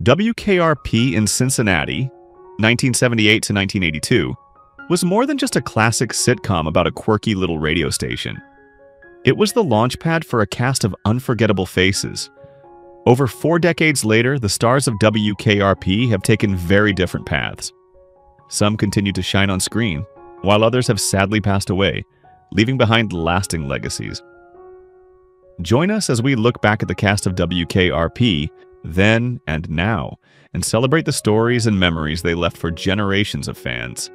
WKRP in Cincinnati, 1978 to 1982, was more than just a classic sitcom about a quirky little radio station. It was the launchpad for a cast of unforgettable faces. Over 4 decades later, the stars of WKRP have taken very different paths. Some continue to shine on screen, while others have sadly passed away, leaving behind lasting legacies. Join us as we look back at the cast of WKRP, then and now, and celebrate the stories and memories they left for generations of fans.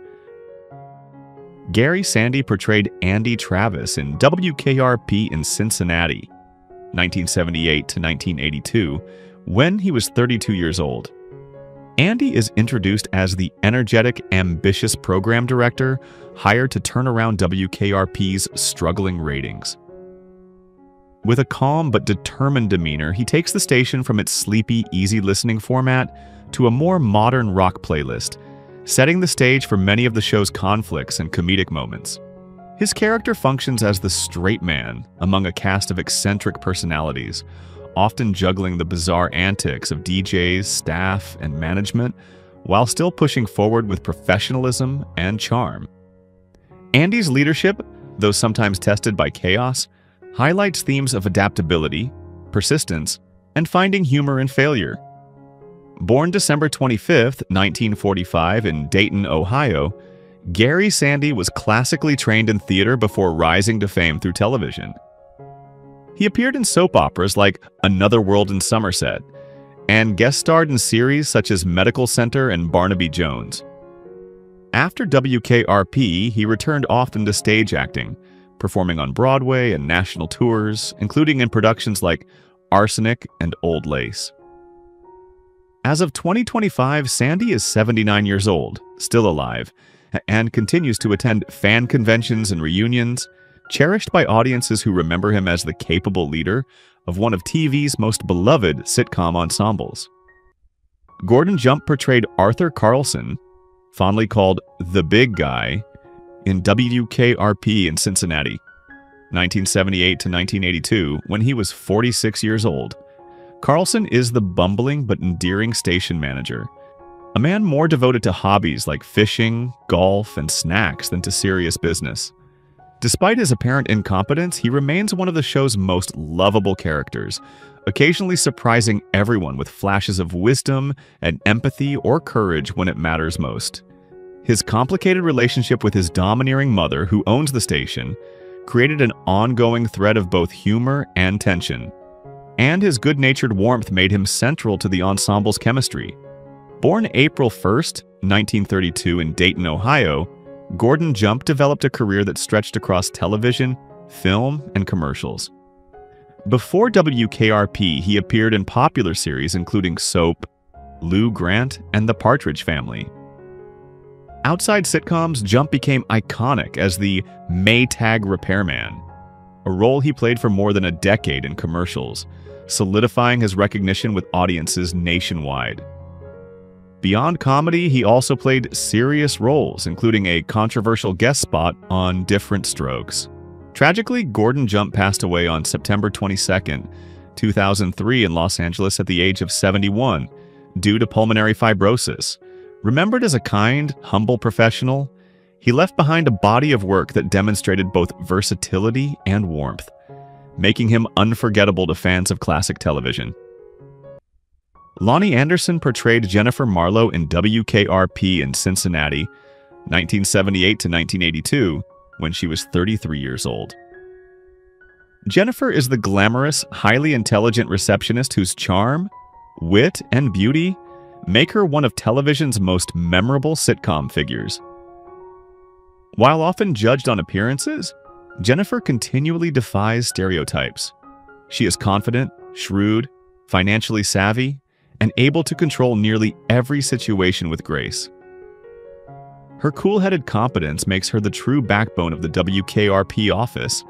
Gary Sandy portrayed Andy Travis in WKRP in Cincinnati, 1978 to 1982, when he was 32 years old. Andy is introduced as the energetic, ambitious program director hired to turn around WKRP's struggling ratings. With a calm but determined demeanor, he takes the station from its sleepy, easy-listening format to a more modern rock playlist, setting the stage for many of the show's conflicts and comedic moments. His character functions as the straight man among a cast of eccentric personalities, often juggling the bizarre antics of DJs, staff, and management, while still pushing forward with professionalism and charm. Andy's leadership, though sometimes tested by chaos, highlights themes of adaptability, persistence, and finding humor in failure. Born December 25, 1945 in Dayton, Ohio, Gary Sandy was classically trained in theater before rising to fame through television. He appeared in soap operas like Another World in Somerset, and guest starred in series such as Medical Center and Barnaby Jones. After WKRP, he returned often to stage acting, performing on Broadway and national tours, including in productions like Arsenic and Old Lace. As of 2025, Sandy is 79 years old, still alive, and continues to attend fan conventions and reunions, cherished by audiences who remember him as the capable leader of one of TV's most beloved sitcom ensembles. Gordon Jump portrayed Arthur Carlson, fondly called the Big Guy, in WKRP in Cincinnati, 1978 to 1982, when he was 46 years old. Carlson is the bumbling but endearing station manager, a man more devoted to hobbies like fishing, golf, and snacks than to serious business. Despite his apparent incompetence, he remains one of the show's most lovable characters, occasionally surprising everyone with flashes of wisdom and empathy or courage when it matters most. His complicated relationship with his domineering mother, who owns the station, created an ongoing thread of both humor and tension. And his good-natured warmth made him central to the ensemble's chemistry. Born April 1, 1932 in Dayton, Ohio, Gordon Jump developed a career that stretched across television, film, and commercials. Before WKRP, he appeared in popular series including Soap, Lou Grant, and The Partridge Family. Outside sitcoms, Jump became iconic as the Maytag repairman, a role he played for more than a decade in commercials, solidifying his recognition with audiences nationwide. Beyond comedy, he also played serious roles, including a controversial guest spot on Different Strokes. Tragically, Gordon Jump passed away on September 22, 2003 in Los Angeles at the age of 71 due to pulmonary fibrosis. Remembered as a kind, humble professional, he left behind a body of work that demonstrated both versatility and warmth, making him unforgettable to fans of classic television. Loni Anderson portrayed Jennifer Marlowe in WKRP in Cincinnati, 1978 to 1982, when she was 33 years old. Jennifer is the glamorous, highly intelligent receptionist whose charm, wit, and beauty make her one of television's most memorable sitcom figures. While often judged on appearances, Jennifer continually defies stereotypes. She is confident, shrewd, financially savvy, and able to control nearly every situation with grace. Her cool-headed competence makes her the true backbone of the WKRP office,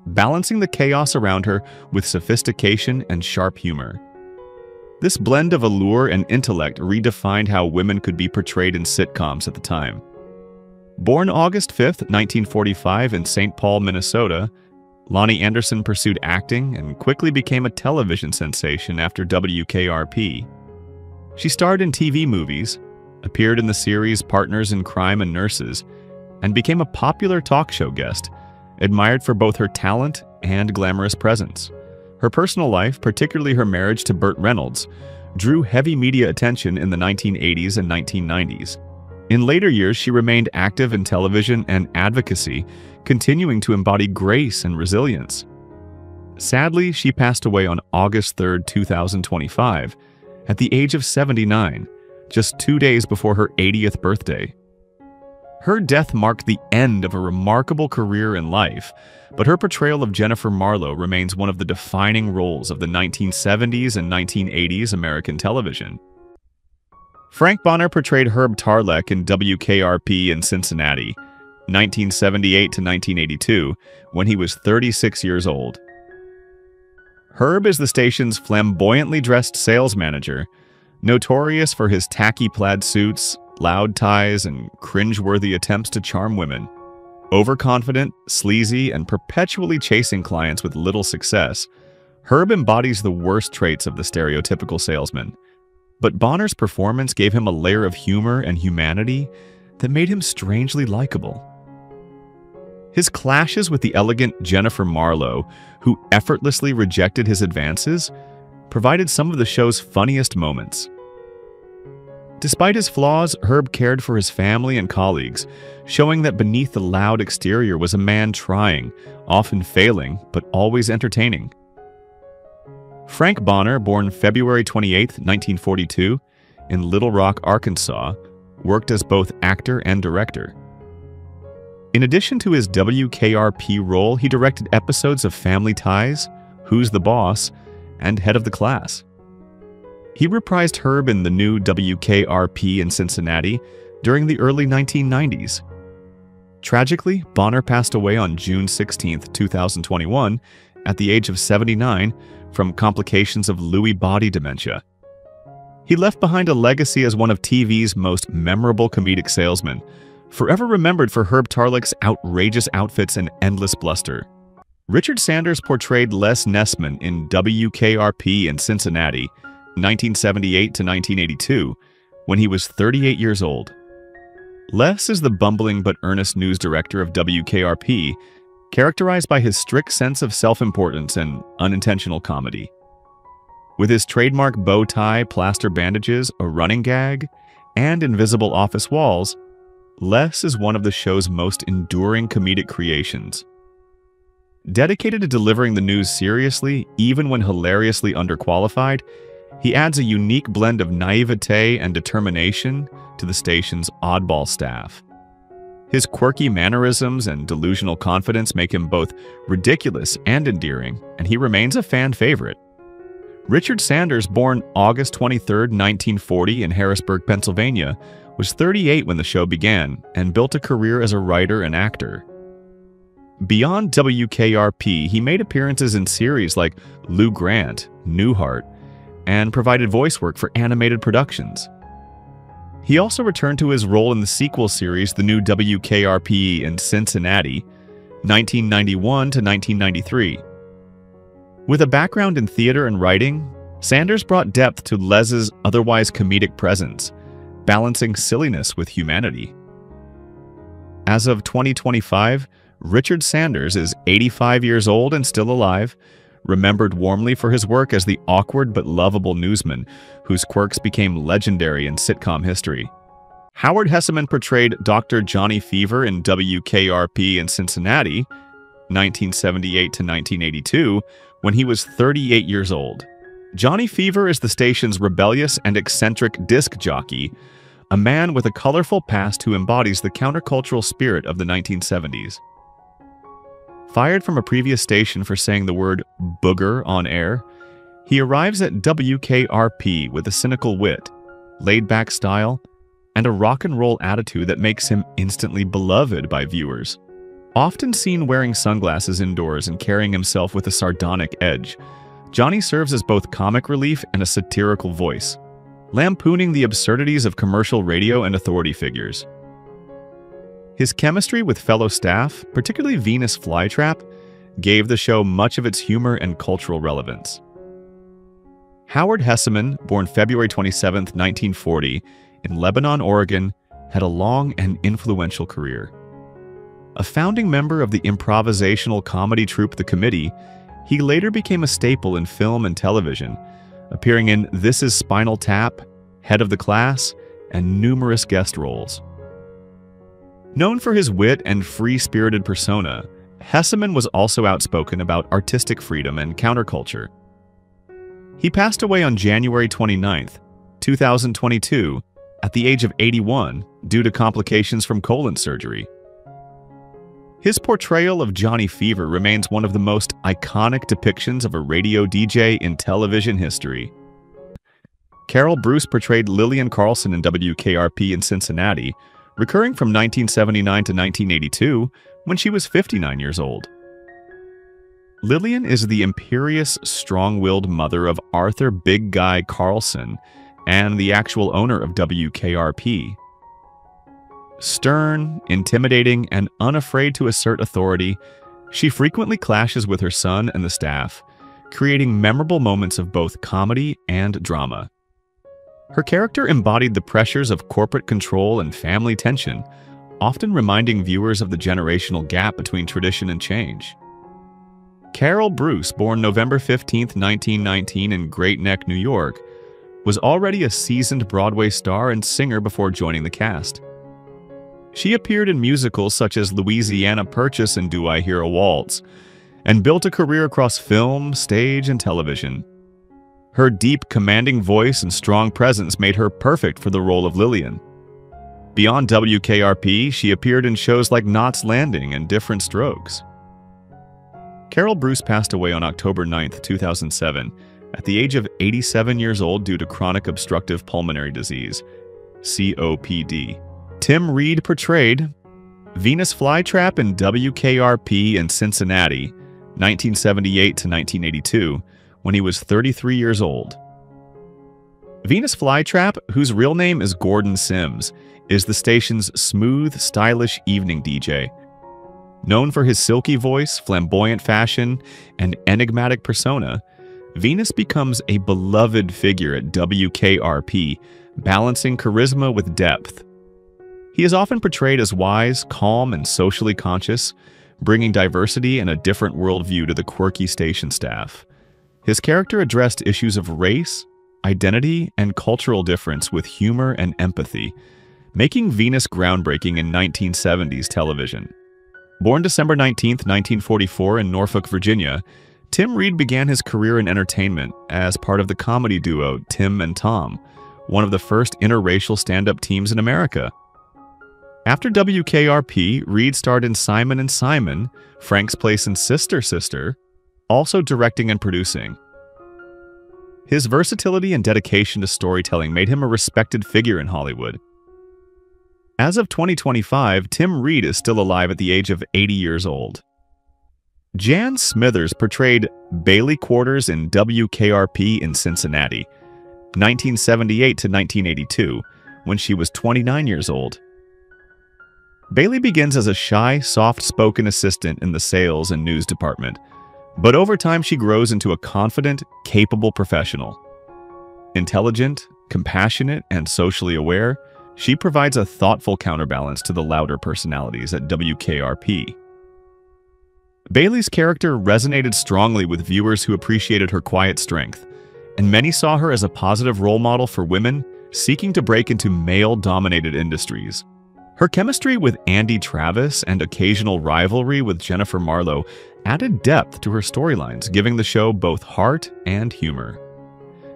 balancing the chaos around her with sophistication and sharp humor. This blend of allure and intellect redefined how women could be portrayed in sitcoms at the time. Born August 5, 1945 in St. Paul, Minnesota, Loni Anderson pursued acting and quickly became a television sensation after WKRP. She starred in TV movies, appeared in the series Partners in Crime and Nurses, and became a popular talk show guest, admired for both her talent and glamorous presence. Her personal life, particularly her marriage to Burt Reynolds, drew heavy media attention in the 1980s and 1990s. In later years, she remained active in television and advocacy, continuing to embody grace and resilience. Sadly, she passed away on August 3, 2025, at the age of 79, just 2 days before her 80th birthday. Her death marked the end of a remarkable career in life, but her portrayal of Jennifer Marlowe remains one of the defining roles of the 1970s and 1980s American television. Frank Bonner portrayed Herb Tarlek in WKRP in Cincinnati, 1978 to 1982, when he was 36 years old. Herb is the station's flamboyantly dressed sales manager, notorious for his tacky plaid suits, loud ties, and cringe-worthy attempts to charm women. Overconfident, sleazy, and perpetually chasing clients with little success, Herb embodies the worst traits of the stereotypical salesman. But Bonner's performance gave him a layer of humor and humanity that made him strangely likable. His clashes with the elegant Jennifer Marlowe, who effortlessly rejected his advances, provided some of the show's funniest moments. Despite his flaws, Herb cared for his family and colleagues, showing that beneath the loud exterior was a man trying, often failing, but always entertaining. Frank Bonner, born February 28, 1942, in Little Rock, Arkansas, worked as both actor and director. In addition to his WKRP role, he directed episodes of Family Ties, Who's the Boss, and Head of the Class. He reprised Herb in the new WKRP in Cincinnati during the early 1990s. Tragically, Bonner passed away on June 16, 2021, at the age of 79 from complications of Lewy body dementia. He left behind a legacy as one of TV's most memorable comedic salesmen, forever remembered for Herb Tarlek's outrageous outfits and endless bluster. Richard Sanders portrayed Les Nessman in WKRP in Cincinnati, 1978 to 1982, when he was 38 years old. Les is the bumbling but earnest news director of WKRP, characterized by his strict sense of self-importance and unintentional comedy. With his trademark bow tie, plaster bandages, a running gag, and invisible office walls, Les is one of the show's most enduring comedic creations. Dedicated to delivering the news seriously, even when hilariously underqualified, he adds a unique blend of naivete and determination to the station's oddball staff. His quirky mannerisms and delusional confidence make him both ridiculous and endearing, and he remains a fan favorite. Richard Sanders, born August 23, 1940 in Harrisburg, Pennsylvania, was 38 when the show began and built a career as a writer and actor. Beyond WKRP, he made appearances in series like Lou Grant, Newhart, and provided voice work for animated productions. He also returned to his role in the sequel series The New WKRP in Cincinnati, 1991 to 1993. With a background in theater and writing, Sanders brought depth to Les's otherwise comedic presence, balancing silliness with humanity. As of 2025, Richard Sanders is 85 years old and still alive, remembered warmly for his work as the awkward but lovable newsman, whose quirks became legendary in sitcom history. Howard Hesseman portrayed Dr. Johnny Fever in WKRP in Cincinnati, 1978 to 1982, when he was 38 years old. Johnny Fever is the station's rebellious and eccentric disc jockey, a man with a colorful past who embodies the countercultural spirit of the 1970s. Fired from a previous station for saying the word booger on air, he arrives at WKRP with a cynical wit, laid-back style, and a rock and roll attitude that makes him instantly beloved by viewers. Often seen wearing sunglasses indoors and carrying himself with a sardonic edge, Johnny serves as both comic relief and a satirical voice, lampooning the absurdities of commercial radio and authority figures. His chemistry with fellow staff, particularly Venus Flytrap, gave the show much of its humor and cultural relevance. Howard Hesseman, born February 27, 1940, in Lebanon, Oregon, had a long and influential career. A founding member of the improvisational comedy troupe The Committee, he later became a staple in film and television, appearing in This Is Spinal Tap, Head of the Class, and numerous guest roles. Known for his wit and free-spirited persona, Hesseman was also outspoken about artistic freedom and counterculture. He passed away on January 29, 2022, at the age of 81 due to complications from colon surgery. His portrayal of Johnny Fever remains one of the most iconic depictions of a radio DJ in television history. Carol Bruce portrayed Lillian Carlson in WKRP in Cincinnati, recurring from 1979 to 1982 when she was 59 years old. Lillian is the imperious, strong-willed mother of Arthur Big Guy Carlson and the actual owner of WKRP. Stern, intimidating, and unafraid to assert authority, she frequently clashes with her son and the staff, creating memorable moments of both comedy and drama. Her character embodied the pressures of corporate control and family tension, often reminding viewers of the generational gap between tradition and change. Carol Bruce, born November 15, 1919 in Great Neck, New York, was already a seasoned Broadway star and singer before joining the cast. She appeared in musicals such as Louisiana Purchase and Do I Hear a Waltz, and built a career across film, stage, and television. Her deep, commanding voice and strong presence made her perfect for the role of Lillian. Beyond WKRP, she appeared in shows like Knots Landing and Different Strokes. Carol Bruce passed away on October 9, 2007, at the age of 87 years old due to chronic obstructive pulmonary disease, COPD. Tim Reid portrayed Venus Flytrap in WKRP in Cincinnati, 1978 to 1982, when he was 33 years old. Venus Flytrap, whose real name is Gordon Sims, is the station's smooth, stylish evening DJ. Known for his silky voice, flamboyant fashion, and enigmatic persona, Venus becomes a beloved figure at WKRP, balancing charisma with depth. He is often portrayed as wise, calm, and socially conscious, bringing diversity and a different worldview to the quirky station staff. His character addressed issues of race, identity, and cultural difference with humor and empathy, making Venus groundbreaking in 1970s television. Born December 19, 1944 in Norfolk, Virginia, Tim Reid began his career in entertainment as part of the comedy duo Tim and Tom, one of the first interracial stand-up teams in America. After WKRP, Reid starred in Simon & Simon, Frank's Place and Sister Sister, also directing and producing. His versatility and dedication to storytelling made him a respected figure in Hollywood. As of 2025, Tim Reid is still alive at the age of 80 years old. Jan Smithers portrayed Bailey Quarters in WKRP in Cincinnati, 1978 to 1982, when she was 29 years old. Bailey begins as a shy, soft-spoken assistant in the sales and news department, but over time she grows into a confident, capable professional. Intelligent, compassionate, and socially aware, she provides a thoughtful counterbalance to the louder personalities at WKRP. Bailey's character resonated strongly with viewers who appreciated her quiet strength, and many saw her as a positive role model for women seeking to break into male-dominated industries. Her chemistry with Andy Travis and occasional rivalry with Jennifer Marlowe added depth to her storylines, giving the show both heart and humor.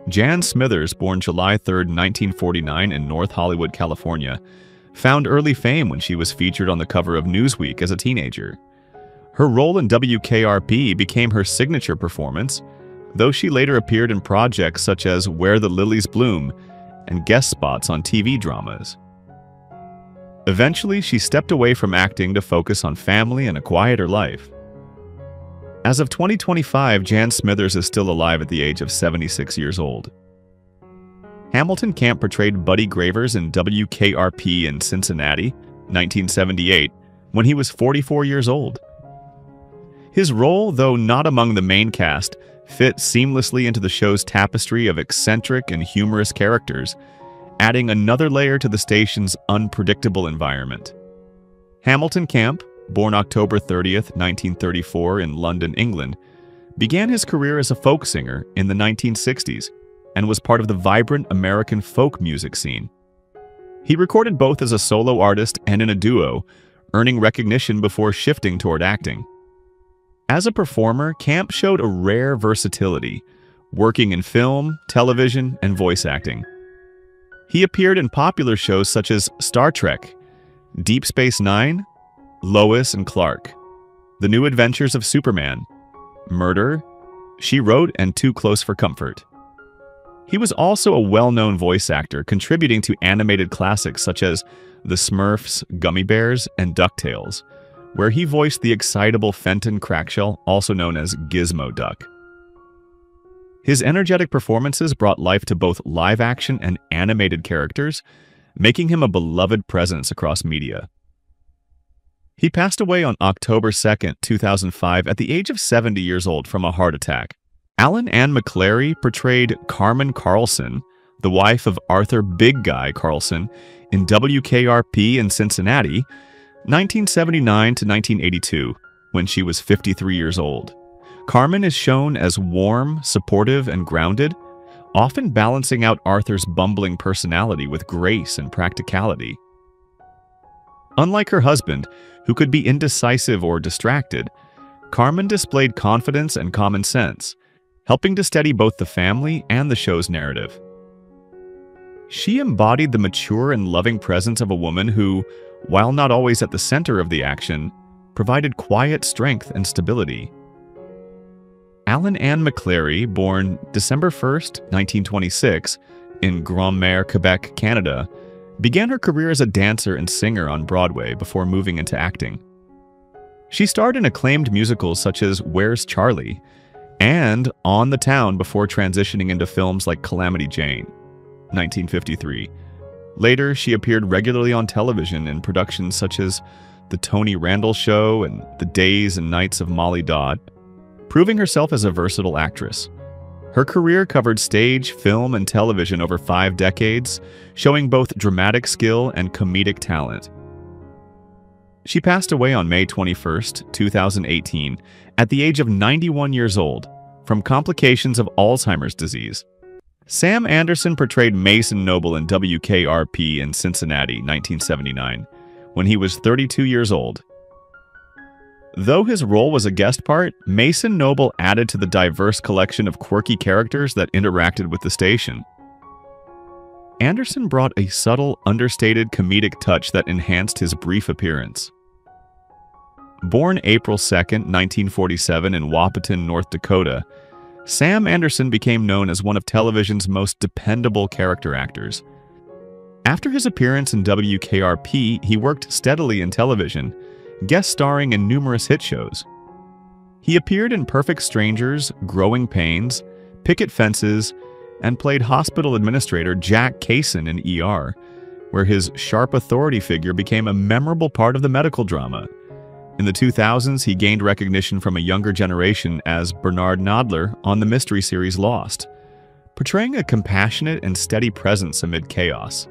Jan Smithers, born July 3, 1949 in North Hollywood, California, found early fame when she was featured on the cover of Newsweek as a teenager. Her role in WKRP became her signature performance, though she later appeared in projects such as Where the Lilies Bloom and guest spots on TV dramas. Eventually, she stepped away from acting to focus on family and a quieter life. As of 2025, Jan Smithers is still alive at the age of 76 years old. Hamilton Camp portrayed Buddy Gravers in WKRP in Cincinnati, 1978, when he was 44 years old. His role, though not among the main cast, fit seamlessly into the show's tapestry of eccentric and humorous characters, adding another layer to the station's unpredictable environment. Hamilton Camp, born October 30th, 1934 in London, England, began his career as a folk singer in the 1960s and was part of the vibrant American folk music scene. He recorded both as a solo artist and in a duo, earning recognition before shifting toward acting. As a performer, Camp showed a rare versatility, working in film, television, and voice acting. He appeared in popular shows such as Star Trek, Deep Space Nine, Lois and Clark, The New Adventures of Superman, Murder, She Wrote, and Too Close for Comfort. He was also a well-known voice actor, contributing to animated classics such as The Smurfs, Gummy Bears, and DuckTales, where he voiced the excitable Fenton Crackshell, also known as Gizmo Duck. His energetic performances brought life to both live-action and animated characters, making him a beloved presence across media. He passed away on October 2, 2005, at the age of 70 years old from a heart attack. Alan Ann McClary portrayed Carmen Carlson, the wife of Arthur Big Guy Carlson, in WKRP in Cincinnati, 1979 to 1982, when she was 53 years old. Carmen is shown as warm, supportive, and grounded, often balancing out Arthur's bumbling personality with grace and practicality. Unlike her husband, who could be indecisive or distracted, Carmen displayed confidence and common sense, helping to steady both the family and the show's narrative. She embodied the mature and loving presence of a woman who, while not always at the center of the action, provided quiet strength and stability. Alan Ann McClary, born December 1, 1926, in Grand-Mère, Quebec, Canada, began her career as a dancer and singer on Broadway before moving into acting. She starred in acclaimed musicals such as Where's Charlie? And On the Town before transitioning into films like Calamity Jane, 1953. Later, she appeared regularly on television in productions such as The Tony Randall Show and The Days and Nights of Molly Dodd, proving herself as a versatile actress. Her career covered stage, film, and television over 5 decades, showing both dramatic skill and comedic talent. She passed away on May 21, 2018, at the age of 91 years old, from complications of Alzheimer's disease. Sam Anderson portrayed Mason Noble in WKRP in Cincinnati, 1979, when he was 32 years old. Though his role was a guest part, Mason Noble added to the diverse collection of quirky characters that interacted with the station. Anderson brought a subtle, understated comedic touch that enhanced his brief appearance. Born April 2, 1947 in Wahpeton, North Dakota, Sam Anderson became known as one of television's most dependable character actors. After his appearance in WKRP, he worked steadily in television, guest starring in numerous hit shows. He appeared in Perfect Strangers, Growing Pains, Picket Fences, and played hospital administrator Jack Kaysen in ER, where his sharp authority figure became a memorable part of the medical drama. In the 2000s, he gained recognition from a younger generation as Bernard Nadler on the mystery series Lost, portraying a compassionate and steady presence amid chaos.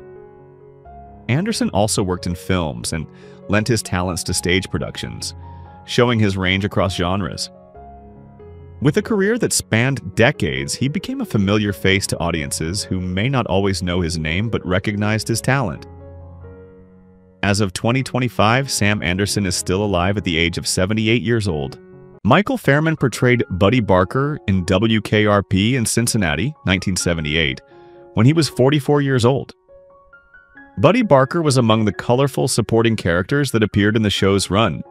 Anderson also worked in films and lent his talents to stage productions, showing his range across genres. With a career that spanned decades, he became a familiar face to audiences who may not always know his name but recognized his talent. As of 2025, Sam Anderson is still alive at the age of 78 years old. Michael Fairman portrayed Buddy Barker in WKRP in Cincinnati, 1978, when he was 44 years old. Buddy Barker was among the colorful supporting characters that appeared in the show's run,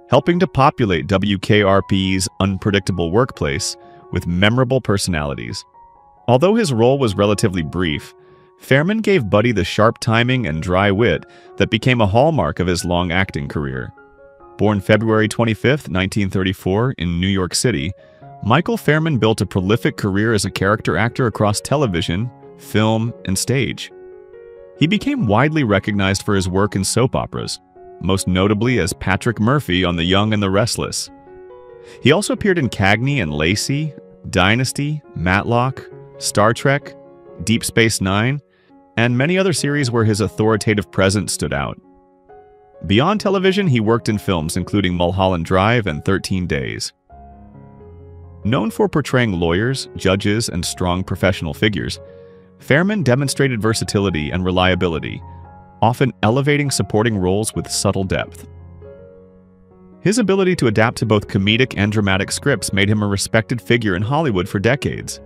helping to populate WKRP's unpredictable workplace with memorable personalities. Although his role was relatively brief, Fairman gave Buddy the sharp timing and dry wit that became a hallmark of his long acting career. Born February 25, 1934, in New York City, Michael Fairman built a prolific career as a character actor across television, film, and stage. He became widely recognized for his work in soap operas, most notably as Patrick Murphy on The Young and the Restless. He also appeared in Cagney and Lacey, Dynasty, Matlock, Star Trek, Deep Space Nine, and many other series where his authoritative presence stood out. Beyond television, he worked in films including Mulholland Drive and 13 Days. Known for portraying lawyers, judges, and strong professional figures, Fairman demonstrated versatility and reliability, often elevating supporting roles with subtle depth. His ability to adapt to both comedic and dramatic scripts made him a respected figure in Hollywood for decades.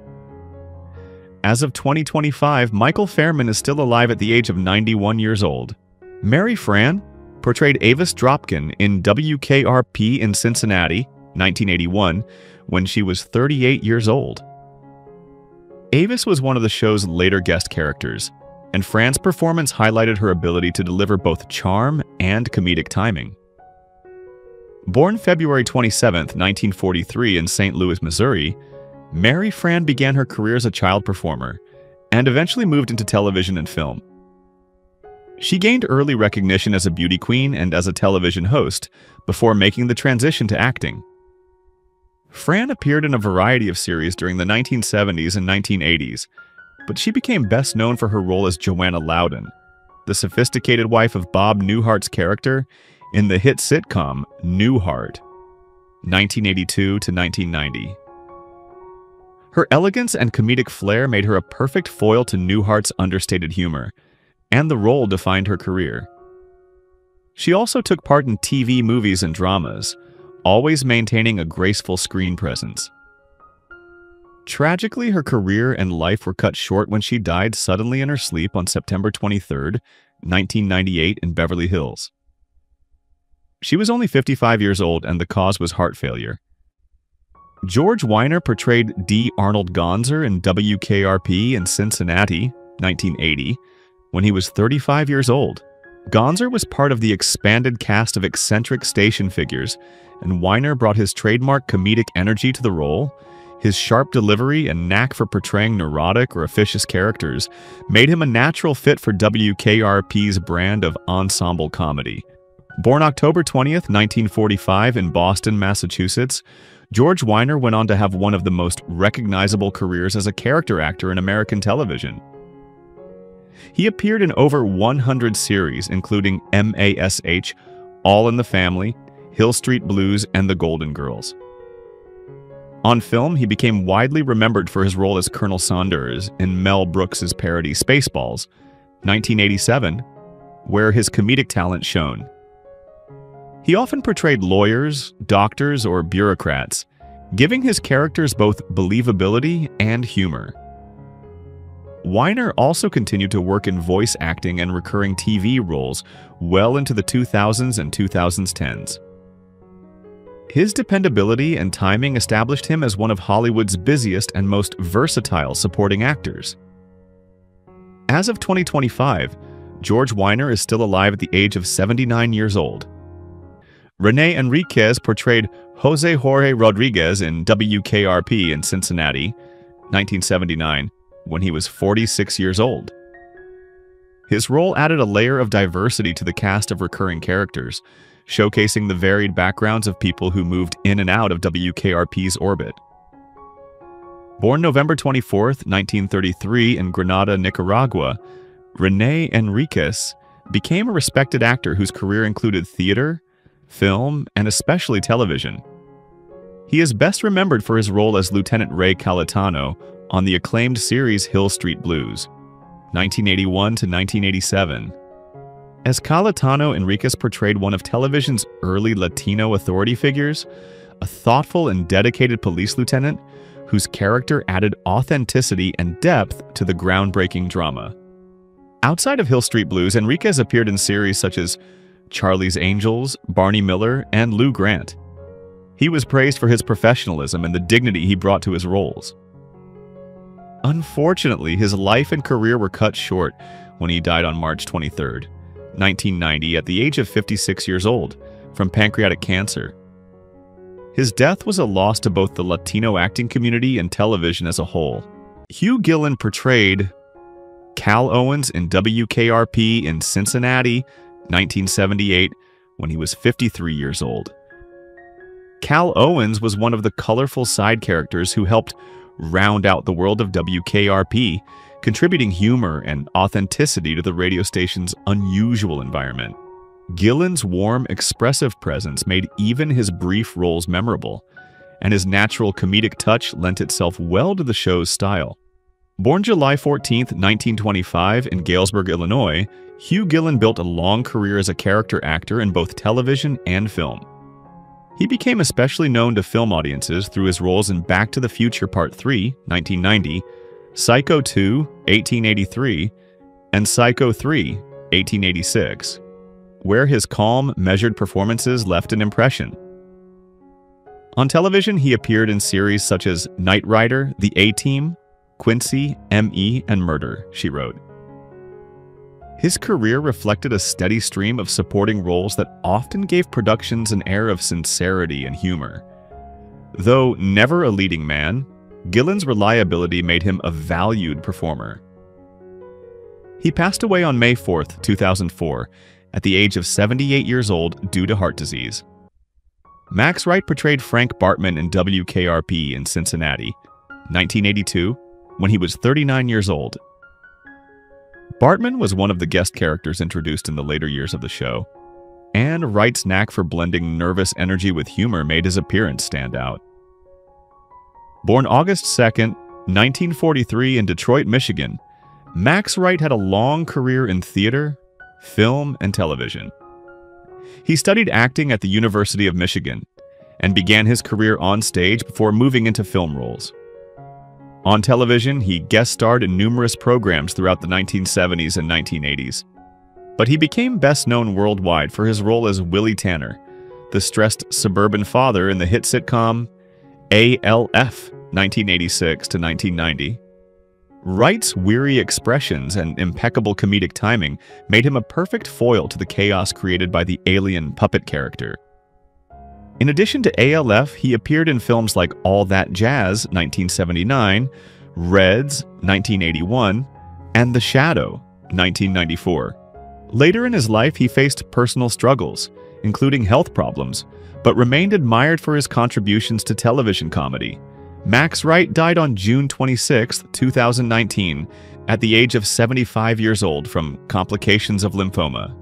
As of 2025, Michael Fairman is still alive at the age of 91 years old. Mary Fran portrayed Avis Dropkin in WKRP in Cincinnati, 1981, when she was 38 years old. Avis was one of the show's later guest characters, and Fran's performance highlighted her ability to deliver both charm and comedic timing. Born February 27, 1943 in St. Louis, Missouri, Mary Fran began her career as a child performer and eventually moved into television and film. She gained early recognition as a beauty queen and as a television host before making the transition to acting. Fran appeared in a variety of series during the 1970s and 1980s, but she became best known for her role as Joanna Loudon, the sophisticated wife of Bob Newhart's character in the hit sitcom Newhart, 1982 to 1990. Her elegance and comedic flair made her a perfect foil to Newhart's understated humor, and the role defined her career. She also took part in TV, movies, and dramas, always maintaining a graceful screen presence. Tragically, her career and life were cut short when she died suddenly in her sleep on September 23, 1998 in Beverly Hills. She was only 55 years old and the cause was heart failure. George Weiner portrayed D. Arnold Gonzer in WKRP in Cincinnati, 1980, when he was 35 years old. Gonzer was part of the expanded cast of eccentric station figures, and Weiner brought his trademark comedic energy to the role. His sharp delivery and knack for portraying neurotic or officious characters made him a natural fit for WKRP's brand of ensemble comedy. Born October 20, 1945 in Boston, Massachusetts, George Weiner went on to have one of the most recognizable careers as a character actor in American television. He appeared in over 100 series, including MASH, All in the Family, Hill Street Blues, and The Golden Girls. On film, he became widely remembered for his role as Colonel Saunders in Mel Brooks's parody Spaceballs, 1987, where his comedic talent shone. He often portrayed lawyers, doctors, or bureaucrats, giving his characters both believability and humor. Weiner also continued to work in voice acting and recurring TV roles well into the 2000s and 2010s. His dependability and timing established him as one of Hollywood's busiest and most versatile supporting actors. As of 2025, George Weiner is still alive at the age of 79 years old. Rene Enriquez portrayed Jose Jorge Rodriguez in WKRP in Cincinnati, 1979, when he was 46 years old. His role added a layer of diversity to the cast of recurring characters, showcasing the varied backgrounds of people who moved in and out of WKRP's orbit. Born November 24, 1933 in Granada, Nicaragua, Rene Enriquez became a respected actor whose career included theater, film, and especially television. He is best remembered for his role as Lieutenant Ray Cayetano on the acclaimed series Hill Street Blues, 1981 to 1987. As Cayetano, Enriquez portrayed one of television's early Latino authority figures, a thoughtful and dedicated police lieutenant whose character added authenticity and depth to the groundbreaking drama. Outside of Hill Street Blues, Enriquez appeared in series such as Charlie's Angels, Barney Miller, and Lou Grant. He was praised for his professionalism and the dignity he brought to his roles. Unfortunately, his life and career were cut short when he died on March 23, 1990, at the age of 56 years old, from pancreatic cancer. His death was a loss to both the Latino acting community and television as a whole. Hugh Gillen portrayed Cal Owens in WKRP in Cincinnati, 1978, when he was 53 years old. Cal Owens was one of the colorful side characters who helped round out the world of WKRP, contributing humor and authenticity to the radio station's unusual environment. Gillen's warm, expressive presence made even his brief roles memorable, and his natural comedic touch lent itself well to the show's style. Born July 14, 1925 in Galesburg, Illinois, Hugh Gillen built a long career as a character actor in both television and film. He became especially known to film audiences through his roles in Back to the Future Part 3, 1990, Psycho 2, 1883, and Psycho 3, 1886, where his calm, measured performances left an impression. On television, he appeared in series such as Knight Rider, The A-Team, Quincy, M.E., and Murder, She Wrote. His career reflected a steady stream of supporting roles that often gave productions an air of sincerity and humor. Though never a leading man, Gillen's reliability made him a valued performer. He passed away on May 4, 2004, at the age of 78 years old due to heart disease. Max Wright portrayed Frank Bartman in WKRP in Cincinnati, 1982, when he was 39 years old. Bartman was one of the guest characters introduced in the later years of the show, and Wright's knack for blending nervous energy with humor made his appearance stand out. Born August 2, 1943 in Detroit, Michigan, Max Wright had a long career in theater, film, and television. He studied acting at the University of Michigan and began his career on stage before moving into film roles. On television, he guest starred in numerous programs throughout the 1970s and 1980s. But he became best known worldwide for his role as Willie Tanner, the stressed suburban father in the hit sitcom ALF, 1986 to 1990. Wright's weary expressions and impeccable comedic timing made him a perfect foil to the chaos created by the alien puppet character. In addition to ALF, he appeared in films like All That Jazz, 1979, Reds, 1981, and The Shadow, 1994. Later in his life, he faced personal struggles, including health problems, but remained admired for his contributions to television comedy. Max Wright died on June 26, 2019, at the age of 75 years old from complications of lymphoma.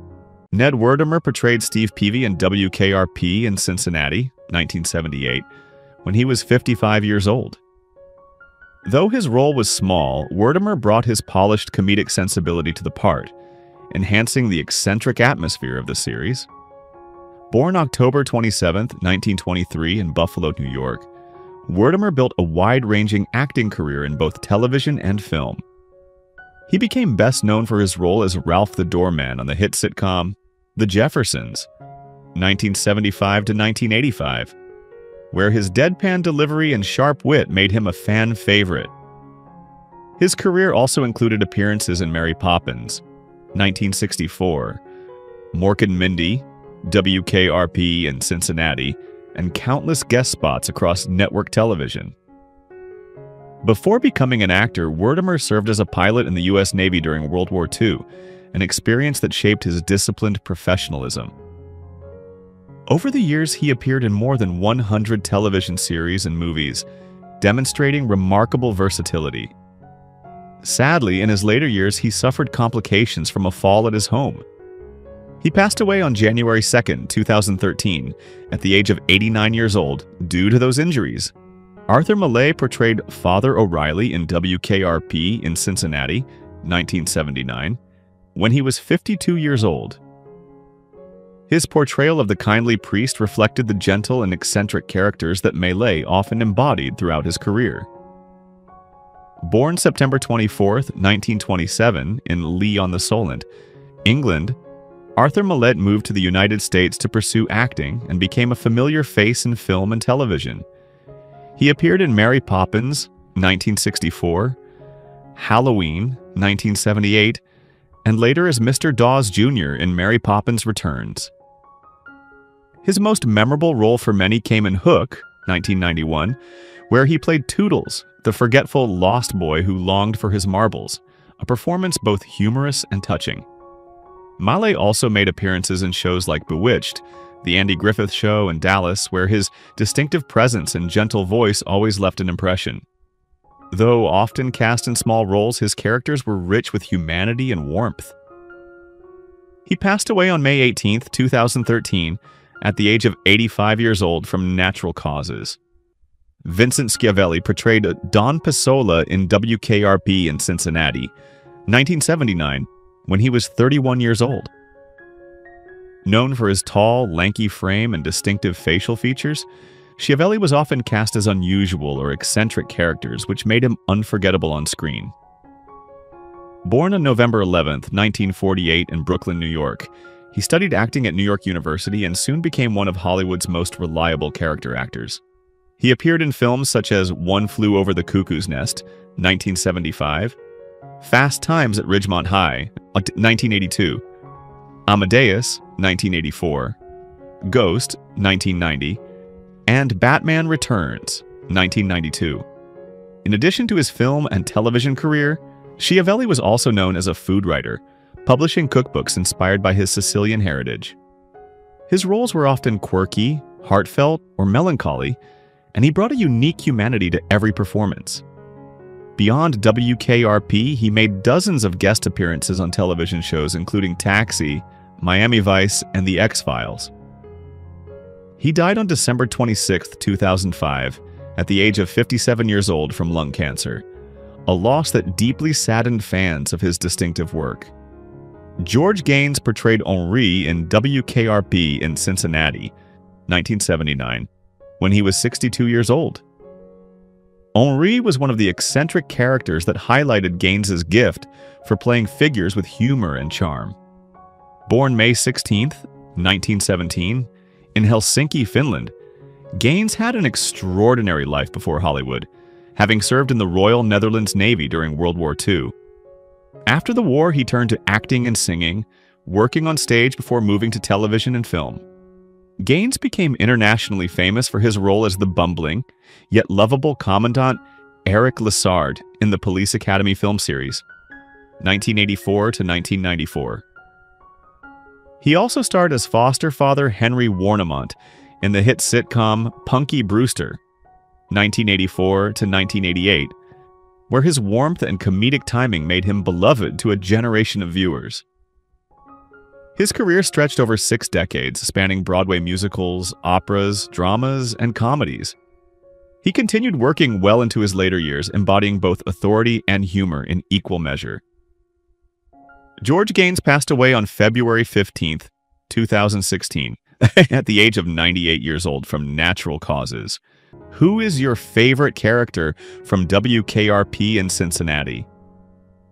Ned Werdemer portrayed Steve Peavy in WKRP in Cincinnati, 1978, when he was 55 years old. Though his role was small, Werdemer brought his polished comedic sensibility to the part, enhancing the eccentric atmosphere of the series. Born October 27, 1923 in Buffalo, New York, Werdemer built a wide-ranging acting career in both television and film. He became best known for his role as Ralph the Doorman on the hit sitcom The Jeffersons, 1975 to 1985, where his deadpan delivery and sharp wit made him a fan favorite. His career also included appearances in Mary Poppins, 1964, Mork and Mindy, WKRP in Cincinnati, and countless guest spots across network television. Before becoming an actor, Werdemer served as a pilot in the U.S. Navy during World War II, an experience that shaped his disciplined professionalism. Over the years, he appeared in more than 100 television series and movies, demonstrating remarkable versatility. Sadly, in his later years, he suffered complications from a fall at his home. He passed away on January 2, 2013, at the age of 89 years old, due to those injuries. Arthur Millay portrayed Father O'Reilly in WKRP in Cincinnati, 1979, when he was 52 years old. His portrayal of the kindly priest reflected the gentle and eccentric characters that Millay often embodied throughout his career. Born September 24, 1927, in Ley-on-the-Solent, England, Arthur Millay moved to the United States to pursue acting and became a familiar face in film and television. He appeared in Mary Poppins, 1964, Halloween, 1978, and later as Mr. Dawes Jr. in Mary Poppins Returns. His most memorable role for many came in Hook, 1991, where he played Toodles, the forgetful lost boy who longed for his marbles, a performance both humorous and touching. Millay also made appearances in shows like Bewitched, The Andy Griffith Show, and Dallas, where his distinctive presence and gentle voice always left an impression. Though often cast in small roles, his characters were rich with humanity and warmth. He passed away on May 18, 2013, at the age of 85 years old from natural causes. Vincent Schiavelli portrayed Don Pisola in WKRP in Cincinnati, 1979, when he was 31 years old. Known for his tall, lanky frame and distinctive facial features, Schiavelli was often cast as unusual or eccentric characters, which made him unforgettable on screen. Born on November 11, 1948 in Brooklyn, New York, he studied acting at New York University and soon became one of Hollywood's most reliable character actors. He appeared in films such as One Flew Over the Cuckoo's Nest, 1975, Fast Times at Ridgemont High, 1982, Amadeus, 1984, Ghost, 1990, and Batman Returns, 1992. In addition to his film and television career, Schiavelli was also known as a food writer, publishing cookbooks inspired by his Sicilian heritage. His roles were often quirky, heartfelt, or melancholy, and he brought a unique humanity to every performance. Beyond WKRP, he made dozens of guest appearances on television shows including Taxi, Miami Vice, and The X-Files. He died on December 26, 2005, at the age of 57 years old from lung cancer, a loss that deeply saddened fans of his distinctive work. George Gaines portrayed Henri in WKRP in Cincinnati, 1979, when he was 62 years old. Henri was one of the eccentric characters that highlighted Gaines's gift for playing figures with humor and charm. Born May 16, 1917, in Helsinki, Finland, Gaines had an extraordinary life before Hollywood, having served in the Royal Netherlands Navy during World War II. After the war, he turned to acting and singing, working on stage before moving to television and film. Gaines became internationally famous for his role as the bumbling, yet lovable Commandant Eric Lessard in the Police Academy film series, 1984 to 1994. He also starred as foster father Henry Warnemont in the hit sitcom Punky Brewster, 1984 to 1988, where his warmth and comedic timing made him beloved to a generation of viewers. His career stretched over 6 decades, spanning Broadway musicals, operas, dramas, and comedies. He continued working well into his later years, embodying both authority and humor in equal measure. George Gaines passed away on February 15, 2016, at the age of 98 years old from natural causes. Who is your favorite character from WKRP in Cincinnati?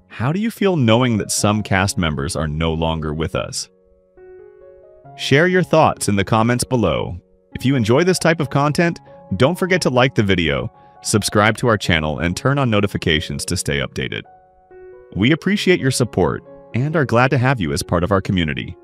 How do you feel knowing that some cast members are no longer with us? Share your thoughts in the comments below. If you enjoy this type of content, don't forget to like the video, subscribe to our channel, and turn on notifications to stay updated. We appreciate your support and are glad to have you as part of our community.